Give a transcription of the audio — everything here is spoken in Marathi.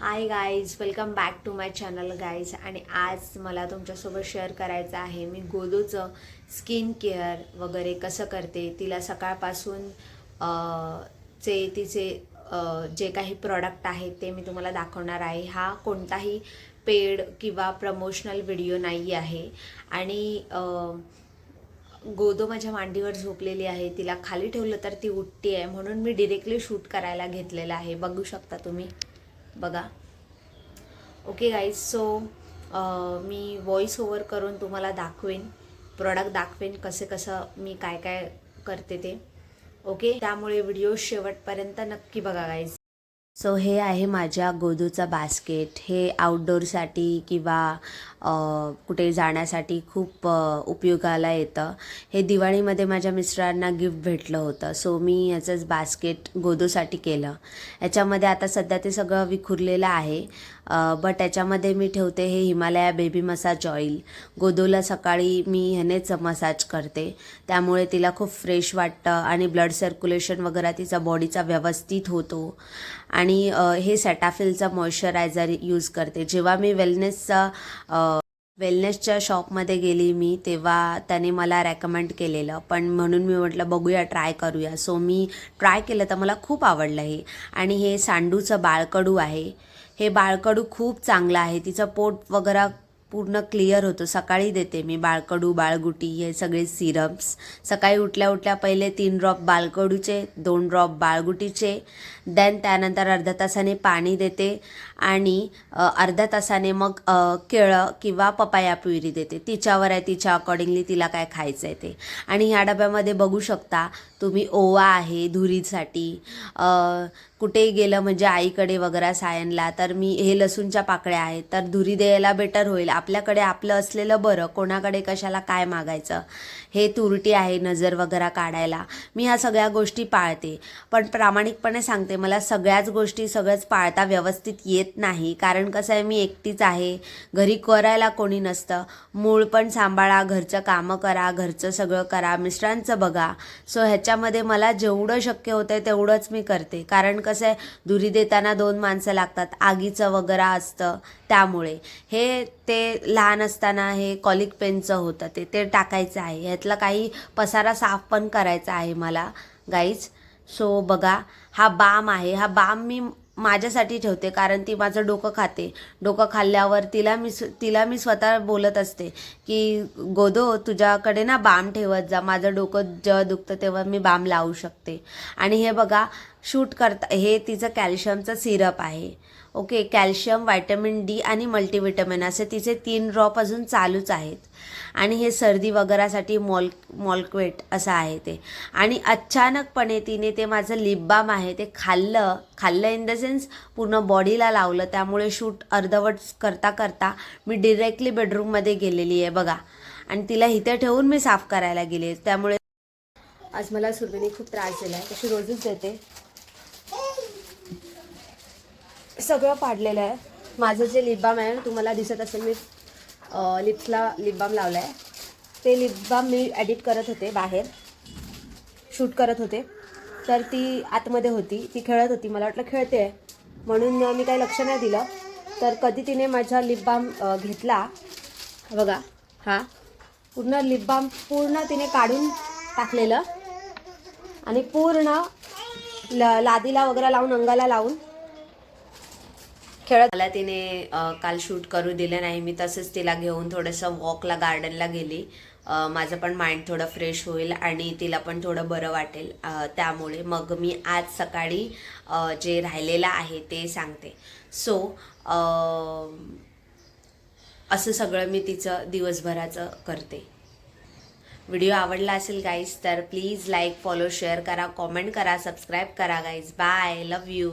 High guys, welcome back to my channel guys. आणि आज मला तुमच्यासोबत शेअर करायचं आहे मी गोदूचं स्किन केअर वगैरे कसं करते. तिला सकाळपासून तिचे जे काही प्रॉडक्ट आहेत ते मी तुम्हाला दाखवणार आहे. हा कोणताही पेड किंवा प्रमोशनल व्हिडिओ नाही आहे. आणि गोदो माझ्या मांडीवर झोपलेली आहे. तिला खाली ठेवलं तर ती उठते आहे, म्हणून मी डिरेक्टली शूट करायला घेतलेलं आहे. बघू शकता तुम्ही, बघा. ओके गाईज, सो मी व्हॉइस ओव्हर करून तुम्हाला दाखवेन, प्रोडक्ट दाखवेन कसं मी काय काय करते ते. ओके, त्यामुळे व्हिडिओ शेवटपर्यंत नक्की बघा गाईज. सो हे आहे माझ्या गोदूचा बास्केट. हे आउटडोअरसाठी किंवा कुठे जाण्यासाठी खूप उपयोगाला येतं. हे दिवाळीमध्ये माझ्या मिस्टरांना गिफ्ट भेटलं होतं. सो मी याचंच बास्केट गोदूसाठी केलं. याच्यामध्ये आता सध्या ते सगळं विखुरलेलं आहे, बट याच्यामध्ये मी ठेवते हे हिमालया बेबी मसाज ऑइल. गोदूला सकाळी मी ह्यानेच मसाज करते, त्यामुळे तिला खूप फ्रेश वाटतं आणि ब्लड सर्क्युलेशन वगैरे तिचा बॉडीचा व्यवस्थित होतो. आणि हे सेटाफिलचा मॉइश्चरायझर यूज करते. जेव्हा मी वेलनेसच्या शॉपमध्ये गेली मी, तेव्हा त्याने मला रेकमेंड केलेलं, पण म्हणून मी म्हटलं बघूया, ट्राय करूया. सो मी ट्राय केलं तर मला खूप आवडलं हे. आणि हे सांडूचं बाळकडू आहे. हे बाळकडू खूप चांगलं आहे. तिचं पोट वगैरे पूर्ण क्लिअर होतं. सकाळी देते मी बाळकडू, बाळगुटी हे सगळे सिरप्स. सकाळी उठल्या पहिले 3 ड्रॉप बाळकडूचे, 2 ड्रॉप बाळगुटीचे, देन त्यानंतर अर्धा तासाने पाणी देते आणि अर्ध्या तासाने मग केळं किंवा पपाया प्युरी देते. तिच्यावर आहे, तिच्या अकॉर्डिंगली तिला काय खायचं आहे ते. आणि ह्या डब्यामध्ये बघू शकता तुम्ही, ओवा आहे धुरीसाठी. कुठेही गेलं म्हणजे आईकडे वगैरे सायनला, तर मी हे लसूणच्या पाकळ्या आहेत, तर धुरी द्यायला बेटर होईल. आपल्याकडे आपलं असलेलं बरं, कोणाकडे कशाला काय मागायचं. हे तुरटी आहे नजर वगैरे काढायला. मी ह्या सगळ्या गोष्टी पाळते, पण प्रामाणिकपणे सांगते मला सगळंच पाळता व्यवस्थित येत नाही. कारण कसं आहे, मी एकटीच आहे, घरी करायला कोणी नसतं. मूळ पण सांभाळा, घरचं कामं करा, घरचं सगळं करा, मिस्टरांचं बघा. सो ह्याच्यामध्ये मला जेवढं शक्य होतं आहे तेवढंच मी करते. कारण कसं आहे, धुरी देताना 2 माणसं लागतात, आगीचं वगैरे असतं. त्यामुळे ते लहान असताना हे कॉलिक पेनचं होतं, ते टाकायचं आहे. ह्यातला काही पसारा साफ पण करायचा आहे मला गाईज. सो बघा, हा बाम आहे. हा बाम मी माझ्यासाठी ठेवते, कारण ती माझं डोकं खाते. डोकं खाल्ल्यावर तिला मी स्वतः बोलत असते की गोदो, तुझ्याकडे ना बाम ठेवत जा, माझं डोकं जेव्हा दुखतं तेव्हा मी बाम लावू शकते. आणि हे बघा, शूट करता हे तिचं कॅल्शियमचं सिरप आहे. ओके, कॅल्शियम, व्हायटमिन डी आणि असे तिचे 3 ड्रॉप अजून चालूच आहेत. आणि हे सर्दी वगैरेसाठी मॉल्क्वेट असं आहे ते. आणि अचानकपणे तिने ते माझं लिप बाम आहे ते खाल्लं इन द सेन्स पूर्ण बॉडीला लावलं. त्यामुळे शूट अर्धवट करता मी डिरेक्टली बेडरूममध्ये गेलेली आहे बघा. आणि तिला इथे ठेवून मी साफ करायला गेले. त्यामुळे आज मला सुरभीने खूप त्रास दिला आहे. तशी रोजच देते. सगळं पाडलेलं आहे. माझं जे लिप बाम आहे ना, तुम्हाला दिसत असेल, मी लिप्सला लिप बाम लावला आहे. ते लिप बाम मी एडिट करत होते, बाहेर शूट करत होते, तर ती आतमध्ये होती, ती खेळत होती. मला वाटलं खेळते आहे म्हणून मी काही लक्ष नाही दिलं. तर कधी तिने माझा लिप बाम घेतला, बघा, हा पूर्ण लिप बाम पूर्ण तिने काढून टाकलेलं आणि पूर्ण लादीला वगैरे लावून, अंगाला लावून खेळत. मला तिने काल शूट करू दिलं नाही. मी तसंच तिला घेऊन थोडंसं वॉकला, गार्डनला गेली. माझं पण माइंड थोडं फ्रेश होईल आणि तिला पण थोडं बरं वाटेल. त्यामुळे मग मी आज सकाळी जे राहिलेलं आहे ते सांगते. सो असं सगळं मी तिचं दिवसभराचं करते. व्हिडिओ आवडला असेल गाईज तर प्लीज लाईक, फॉलो, शेअर करा, कॉमेंट करा, सबस्क्राईब करा गाईज. Bye, love you.